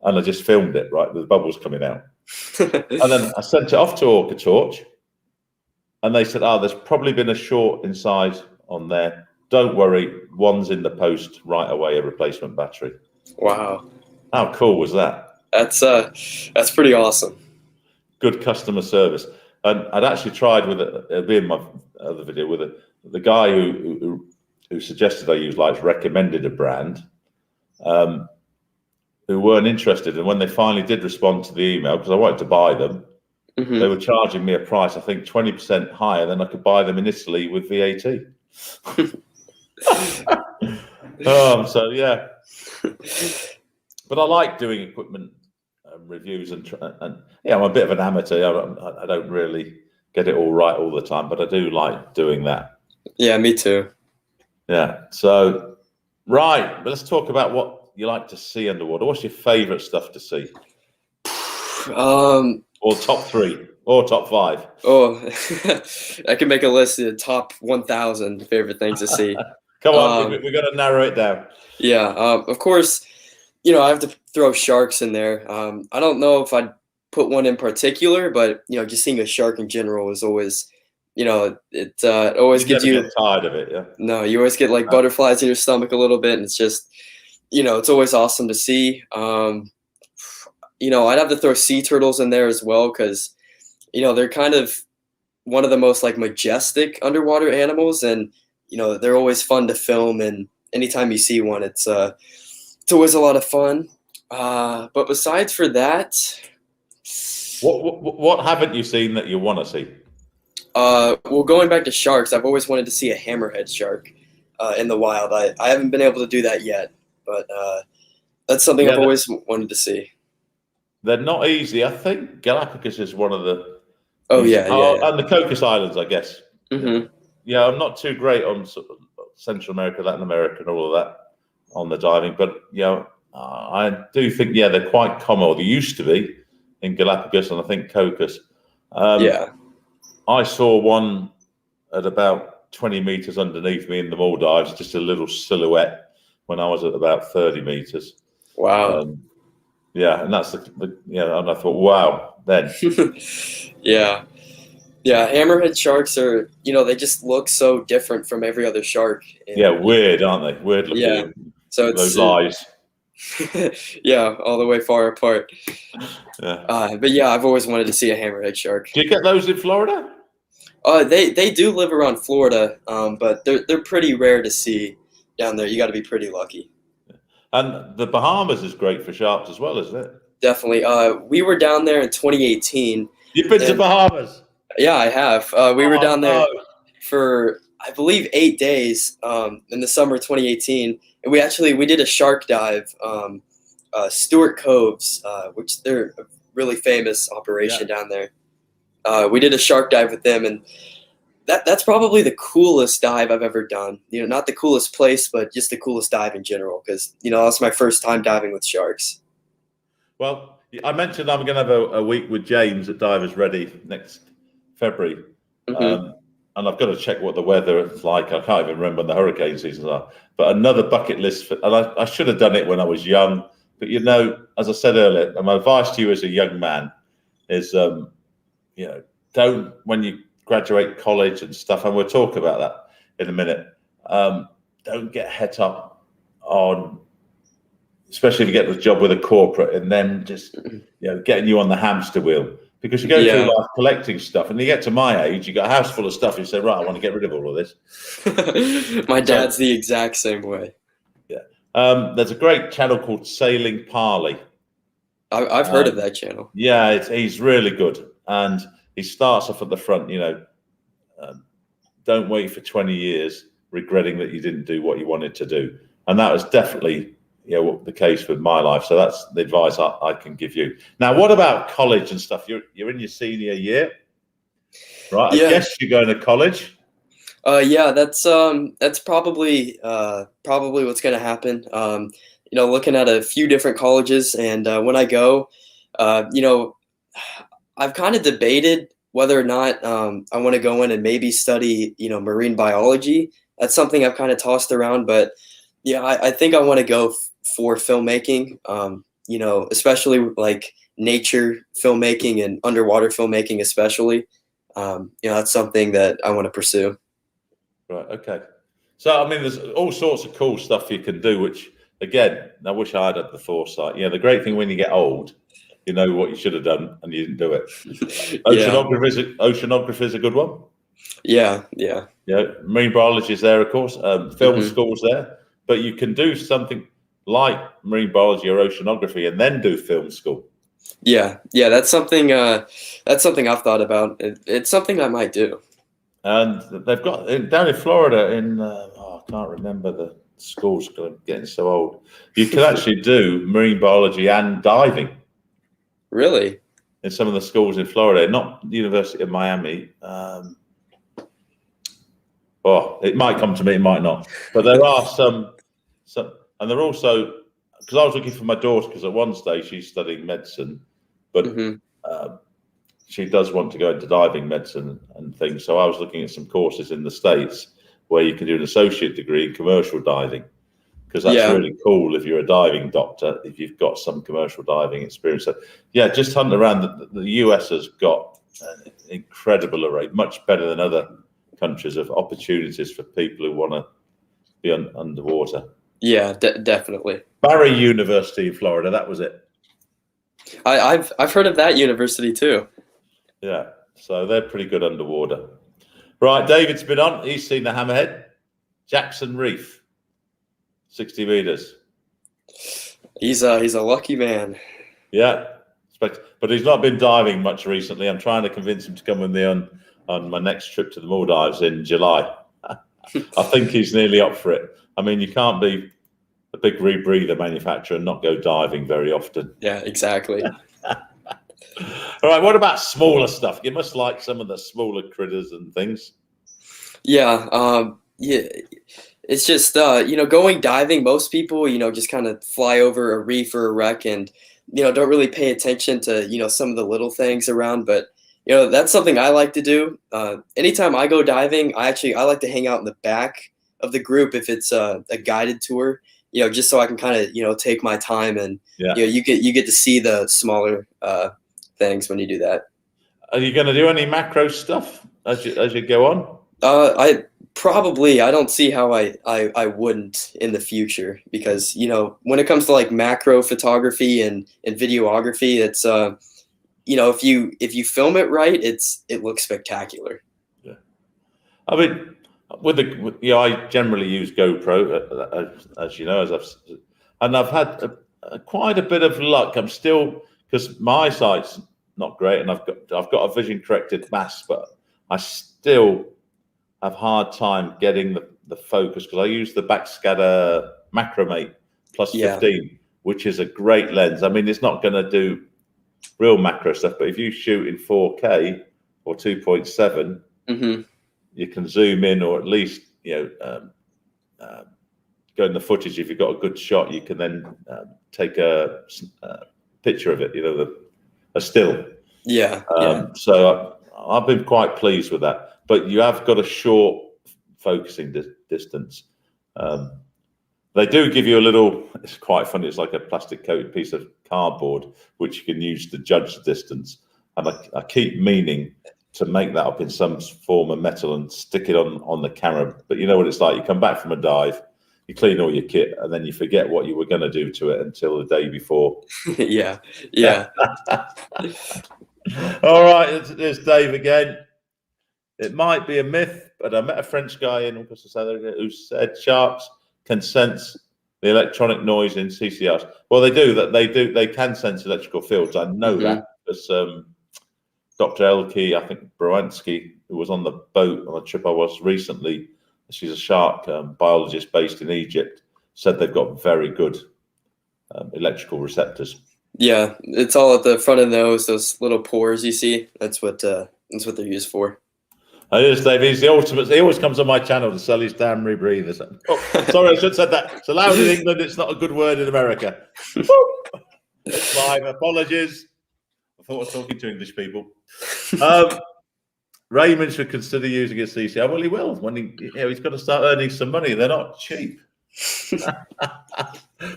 and I just filmed it right with the bubbles coming out. And then I sent it off to Orca Torch, and they said, "Oh, there's probably been a short inside on there. Don't worry, one's in the post right away, a replacement battery." Wow. How cool was that? That's pretty awesome. Good customer service. And I'd actually tried with it'll be in my other video with the guy who suggested I use lights, recommended a brand, who weren't interested. And when they finally did respond to the email, because I wanted to buy them, they were charging me a price, I think 20% higher than I could buy them in Italy with VAT. So yeah, but I like doing equipment reviews and yeah, I'm a bit of an amateur. I don't really get it all right all the time, but I do like doing that. Yeah, me too. Yeah. So right, but let's talk about what you like to see underwater. What's your favorite stuff to see? Or top 3 or top 5? Oh, I can make a list of the top 1,000 favorite things to see. Come on, we've got to narrow it down. Yeah, of course, I have to throw sharks in there. I don't know if I'd put one in particular, but just seeing a shark in general is always, it always gives you. Get tired of it, yeah. No, you always get like butterflies in your stomach a little bit, and it's just, it's always awesome to see. I'd have to throw sea turtles in there as well because, they're kind of one of the most like majestic underwater animals, and they're always fun to film. And anytime you see one, it's always a lot of fun. But besides for that, what haven't you seen that you want to see? Well, going back to sharks, I've always wanted to see a hammerhead shark in the wild. I haven't been able to do that yet, but that's something I've always wanted to see. They're not easy. I think Galapagos is one of the. Oh yeah. And the Cocos Islands, I guess. Yeah, I'm not too great on sort of Central America, Latin America, and all of that on the diving, but I do think they're quite common, or they used to be in Galapagos, and I think Cocos. I saw one at about 20 meters underneath me in the Maldives, just a little silhouette when I was at about 30 meters. Wow. And that's and I thought, wow, then. Yeah, hammerhead sharks are, they just look so different from every other shark. And, weird, aren't they? Weird looking. Yeah, so it's those eyes. Yeah, all the way far apart. Yeah. But yeah, I've always wanted to see a hammerhead shark. Do you get those in Florida? They do live around Florida, but they're pretty rare to see down there. You got to be pretty lucky. And the Bahamas is great for sharks as well, isn't it? Definitely. We were down there in 2018. You've been to Bahamas? Yeah, I have. We were down there for, I believe, 8 days in the summer of 2018. And we did a shark dive, Stewart Coves, which they're a really famous operation down there. We did a shark dive with them, and that's probably the coolest dive I've ever done. Not the coolest place, but just the coolest dive in general, because that's my first time diving with sharks. Well, I mentioned I'm going to have a week with James at Divers Ready next February, and and I've got to check what the weather is like. I can't even remember when the hurricane seasons are. But another bucket list, and I should have done it when I was young. But as I said earlier, and my advice to you as a young man is, don't, when you graduate college and stuff, and we'll talk about that in a minute, don't get het up on, especially if you get the job with a corporate, and then just getting you on the hamster wheel. Because you go through life collecting stuff, and you get to my age, you got a house full of stuff. You say, right, I want to get rid of all of this. My dad's the exact same way. Yeah. There's a great channel called Sailing Parley. I've heard of that channel. Yeah, he's really good, and he starts off at the front. Don't wait for 20 years regretting that you didn't do what you wanted to do, and that was definitely the case with my life. So that's the advice I can give you. Now, what about college and stuff? You're in your senior year, right? Yeah. I guess you're going to college. Yeah, that's probably what's going to happen. Looking at a few different colleges, and when I go, I've kind of debated whether or not I want to go in and maybe study, marine biology. That's something I've kind of tossed around, but yeah, I think I want to go for filmmaking, especially like nature filmmaking and underwater filmmaking, especially. That's something that I want to pursue. Right. Okay. So, I mean, there's all sorts of cool stuff you can do, which, again, I wish I'd had the foresight. The great thing when you get old, you know what you should have done and you didn't do it. Oceanography is a good one. Yeah. Marine biology is there, of course. Film school's there. But you can do something like marine biology or oceanography and then do film school. Yeah, that's something I've thought about. It's something I might do. And they've got down in Florida I can't remember the schools, getting so old. You can actually do marine biology and diving. Really? In some of the schools in Florida, not the University of Miami. It might come to me, it might not. But there are some, and they're also, because I was looking for my daughter, because at one stage she's studying medicine, but she does want to go into diving medicine and things. So I was looking at some courses in the States where you can do an associate degree in commercial diving, because that's really cool if you're a diving doctor, if you've got some commercial diving experience. So just hunt around. The US has got an incredible array, much better than other countries, of opportunities for people who want to be underwater. Yeah, definitely. Barry University in Florida, that was it. I've heard of that university too. Yeah, so they're pretty good underwater. Right, David's been on. He's seen the hammerhead. Jackson Reef, 60 meters. He's a lucky man. Yeah, but he's not been diving much recently. I'm trying to convince him to come with me on my next trip to the Maldives in July. I think he's nearly up for it. I mean, you can't be a big rebreather manufacturer and not go diving very often. Yeah, exactly. All right, what about smaller stuff? You must like some of the smaller critters and things. Yeah, it's just going diving. Most people, just kind of fly over a reef or a wreck and don't really pay attention to some of the little things around. But that's something I like to do. Anytime I go diving, I like to hang out in the back of the group if it's a guided tour. Just so I can kind of take my time and you get to see the smaller things when you do that. Are you going to do any macro stuff as you go on? I don't see how I wouldn't in the future, because when it comes to like macro photography and videography, it's if you film it right, it looks spectacular. Yeah, I mean, I generally use GoPro as you know, I've had quite a bit of luck. I'm still, because my eyesight's not great, and I've got a vision corrected mask, but I still have hard time getting the focus, because I use the backscatter Macromate plus 15, which is a great lens. I mean, it's not going to do real macro stuff, but if you shoot in 4K or 2.7, you can zoom in, or at least go in the footage. If you've got a good shot, you can then take a picture of it, a still. Yeah. So I've been quite pleased with that. but you have got a short focusing distance. They do give you a little, it's quite funny, it's like a plastic coated piece of cardboard, which you can use to judge the distance. And I keep meaning to make that up in some form of metal and stick it on the camera. But you know what it's like, you come back from a dive, you clean all your kit, and then you forget what you were going to do to it until the day before. Yeah. All right, there's Dave again. It might be a myth, but I met a French guy in who said sharks can sense the electronic noise in CCRs. Well, they do. They can sense electrical fields. I know that because Dr. Elke, I think Browansky, who was on the boat on a trip I was recently, she's a shark biologist based in Egypt, said they've got very good electrical receptors. Yeah, it's all at the front of the nose, those little pores you see. That's what they're used for. It is, Dave. He's the ultimate. He always comes on my channel to sell his damn rebreathers. Oh, sorry, I should have said that. It's allowed in England. It's not a good word in America. It's live. Apologies. I thought I was talking to English people. Raymond should consider using a CCR. Well, he will when he's got to start earning some money. They're not cheap.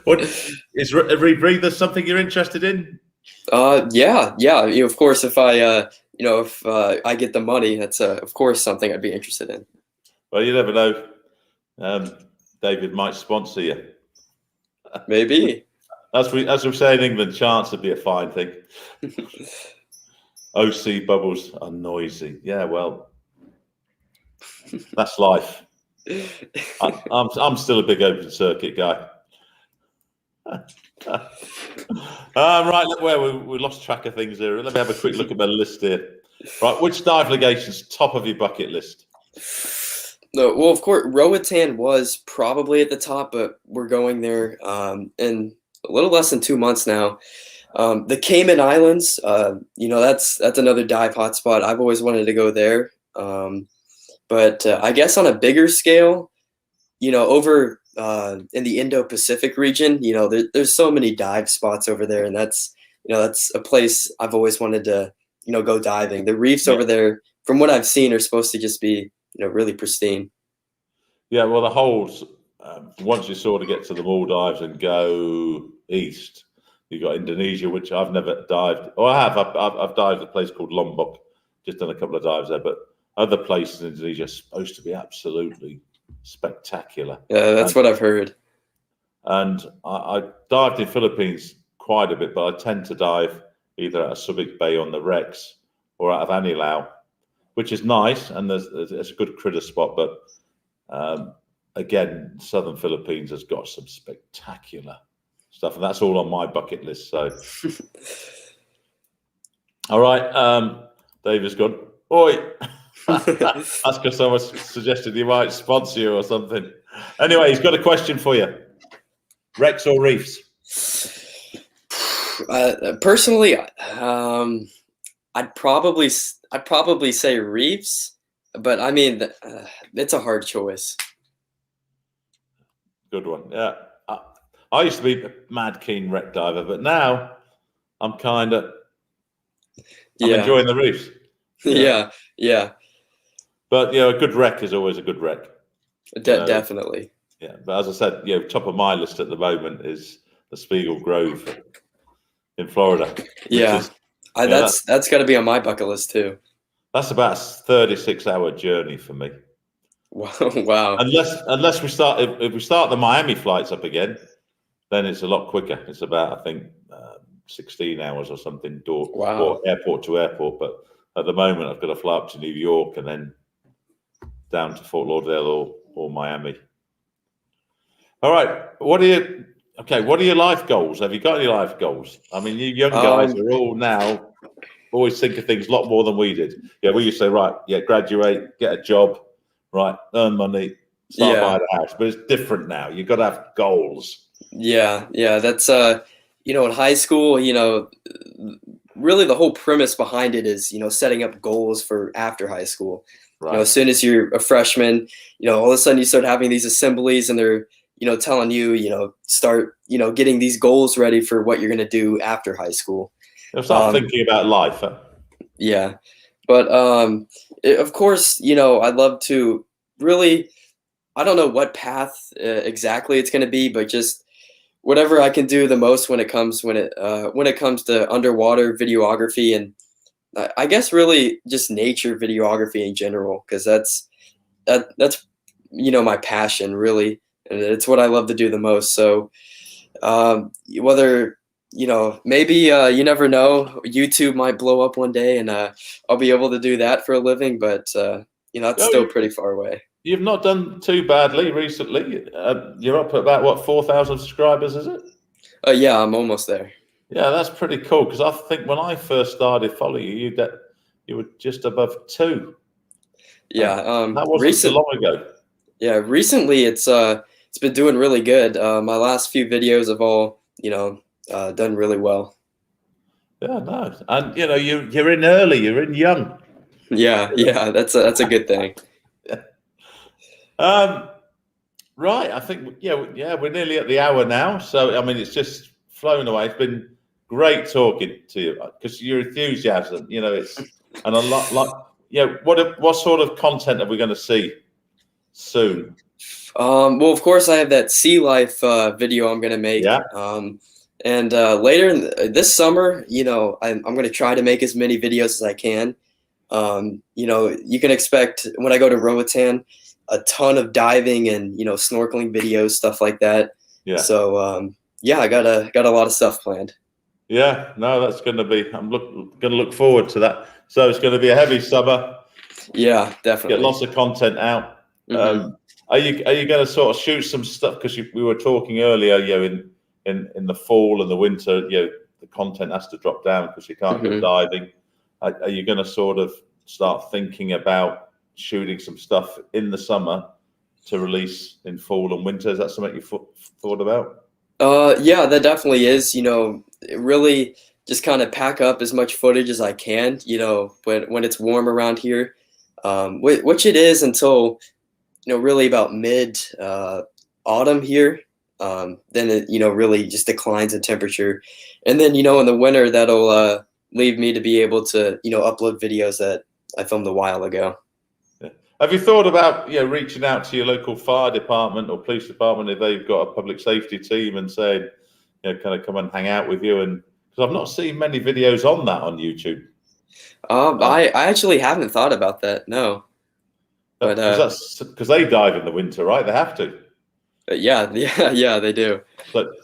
What is a rebreather something you're interested in? Yeah. Of course, if I if I get the money, that's of course something I'd be interested in. Well, you never know. David might sponsor you. Maybe. As we say in England, chance would be a fine thing. OC bubbles are noisy. Yeah, well, that's life. I'm still a big open circuit guy. Right, look where we lost track of things here. Let me have a quick look at my list here. Right, which dive location's top of your bucket list? No, well, of course, Roatan was probably at the top, but we're going there in a little less than 2 months now. The Cayman Islands, that's another dive hotspot. I've always wanted to go there, but I guess on a bigger scale, over in the Indo-Pacific region, there's so many dive spots over there, and that's a place I've always wanted to go diving. The reefs over there, from what I've seen, are supposed to just be really pristine. Yeah, well, the holes, once you sort of get to the Maldives and go east, you've got Indonesia, which I've never dived. Oh, I have. I've dived a place called Lombok, just done a couple of dives there. But other places in Indonesia are supposed to be absolutely spectacular. Yeah, that's what I've heard. And I dived in Philippines quite a bit, but I tend to dive either out of Subic Bay on the Rex or out of Anilao, which is nice, and there's a good critter spot. But again, southern Philippines has got some spectacular stuff, and that's all on my bucket list. So, all right, David's gone. Oi, that's because someone suggested he might sponsor you or something. Anyway, he's got a question for you: Rex or reefs? Personally, I'd probably say reefs, but I mean, it's a hard choice. Good one. Yeah, I used to be a mad keen wreck diver, but now I'm kind of enjoying the reefs. Yeah. But a good wreck is always a good wreck. Definitely. Yeah, but as I said, top of my list at the moment is the Spiegel Grove in Florida. Yeah, that's got to be on my bucket list too. That's about a 36-hour journey for me. Wow. Unless we start, if we start the Miami flights up again, then it's a lot quicker. It's about, I think, 16 hours or something, or airport to airport. But at the moment, I've got to fly up to New York and then down to Fort Lauderdale or Miami. All right, what are your life goals? Have you got any life goals? I mean, you young guys are all now always think of things a lot more than we did. Yeah, we used to say, right, graduate, get a job, right, earn money, start buying a house. But it's different now. You've got to have goals. Yeah, that's in high school, really the whole premise behind it is setting up goals for after high school. Right. As soon as you're a freshman, all of a sudden you start having these assemblies, and they're telling you start getting these goals ready for what you're going to do after high school. Start thinking about life. Huh? Yeah. But of course, I'd love to really. I don't know what path exactly it's going to be, but just whatever I can do the most when it comes to underwater videography, and I guess really just nature videography in general, because that's my passion really, and it's what I love to do the most. So whether maybe you never know, YouTube might blow up one day, and I'll be able to do that for a living, but that's Oh, still pretty far away. you've not done too badly recently. You're up at about what, 4,000 subscribers, is it? Yeah, I'm almost there. Yeah, that's pretty cool. Because I think when I first started following you, you were just above two. Yeah, That wasn't so long ago. yeah, recently it's been doing really good. My last few videos have all done really well. Yeah, no, and you're in early, you're in young. Yeah, that's a good thing. Um, right, I think yeah, we're nearly at the hour now. So I mean, it's just flown away. It's been great talking to you because your enthusiasm, it's and a lot like what sort of content are we going to see soon? Well, of course, I have that sea life video I'm gonna make. Yeah, And later this summer, I'm gonna try to make as many videos as I can. You can expect when I go to Roatan, a ton of diving and snorkeling videos, stuff like that. yeah, So yeah, I got a lot of stuff planned. yeah. No, that's going to be. Going to look forward to that. So it's going to be a heavy summer. Yeah, Get definitely. lots of content out. Hmm. Are you going to sort of shoot some stuff? Because we were talking earlier, in the fall and the winter, the content has to drop down because you can't go Hmm. diving. Are you going to sort of start thinking about shooting some stuff in the summer to release in fall and winter? Is that something you thought about? Yeah, that definitely is. Really just kind of pack up as much footage as I can. When it's warm around here, which it is until really about mid autumn here. Then it really just declines in temperature, and then in the winter that'll leave me to be able to upload videos that I filmed a while ago. Yeah. Have you thought about reaching out to your local fire department or police department if they've got a public safety team and saying, kind of come and hang out with you? And because I've not seen many videos on that on YouTube. I actually haven't thought about that. No, but Because that's because they dive in the winter, right? They have to. yeah, yeah, they do.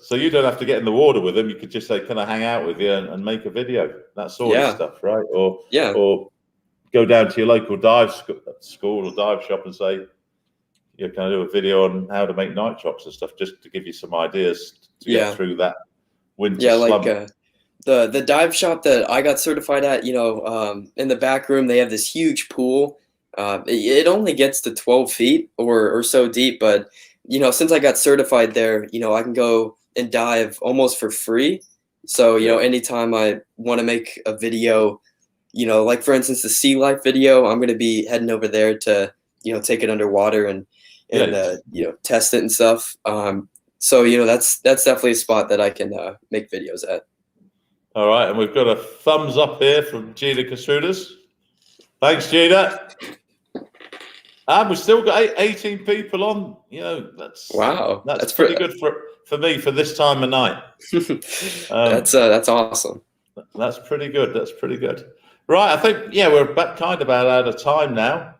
So you don't have to get in the water with them. You could just say, "Can I hang out with you and make a video?" That sort of Yeah, stuff, right? Or yeah, or go down to your local dive school or dive shop and say, "Can I do a video on how to make night shots and stuff?" Just to give you some ideas to get yeah, through that winter yeah. Like slump. the dive shop that I got certified at, in the back room they have this huge pool. It only gets to 12 feet or so deep, but since I got certified there, I can go and dive almost for free. So Yeah, anytime I want to make a video, like for instance the sea life video, I'm going to be heading over there to take it underwater and yeah. test it and stuff. So that's definitely a spot that I can make videos at. All right, and we've got a thumbs up here from Gina Kasudas. Thanks, Gina. And we've still got 18 people on. Wow, That's pretty good for me for this time of night. that's awesome. That's pretty good. That's pretty good. Right, I think we're kind of out of time now.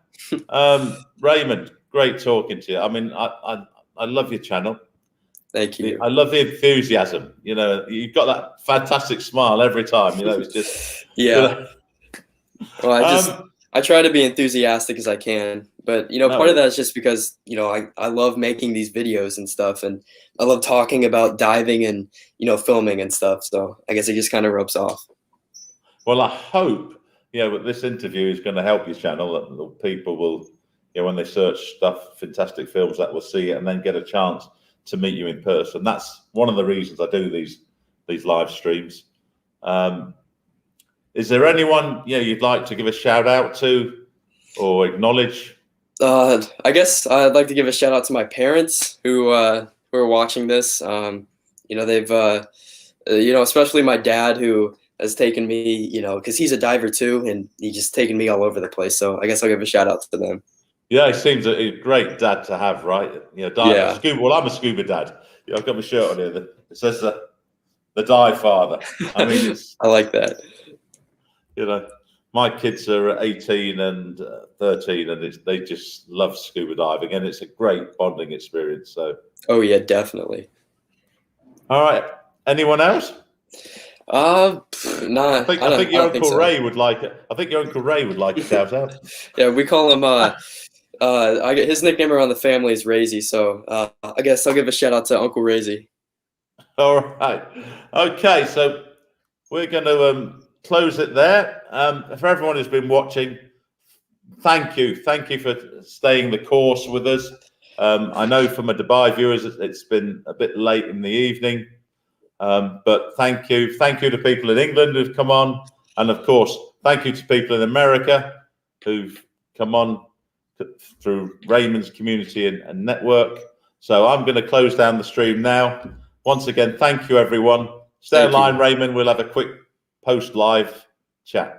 Raymond, great talking to you. I mean, I love your channel. Thank you. I love the enthusiasm. You've got that fantastic smile every time. It's just Yeah. Well, um, I try to be enthusiastic as I can, but part of no. that is just because I love making these videos and stuff, and I love talking about diving and filming and stuff. So I guess it just kind of rubs off. Well, I hope that this interview is going to help your channel. That the people will, when they search stuff, Fantastic Films, that will see it and then get a chance to meet you in person. That's one of the reasons I do these live streams. Is there anyone you'd like to give a shout out to or acknowledge? I guess I'd like to give a shout out to my parents who are watching this. They've especially my dad who has taken me, you know, because he's a diver too, and he just taken me all over the place. So I guess I'll give a shout out to them. Yeah, he seems a great dad to have, right? You know, Yeah. scuba. Well, I'm a scuba dad. You know, I've got my shirt on here. It says the dive father. I mean, it's I like that. you know, my kids are 18 and 13, and they just love scuba diving, and it's a great bonding experience. So, Oh yeah, definitely. all right, anyone else? Nah, I think I your don't think uncle so. Ray would like it. I think your uncle Ray would like a shout out. Yeah, we call him. I get his nickname around the family is Razy, so I guess I'll give a shout out to Uncle Razy. All right, okay, so we're going to close it there. For everyone who's been watching, thank you for staying the course with us. I know for my Dubai viewers, it's been a bit late in the evening. But thank you to people in England who've come on, and of course, thank you to people in America who've come on through Raymond's community and network. So I'm going to close down the stream now. Once again, thank you, everyone. Stay online, Raymond. We'll have a quick post-live chat.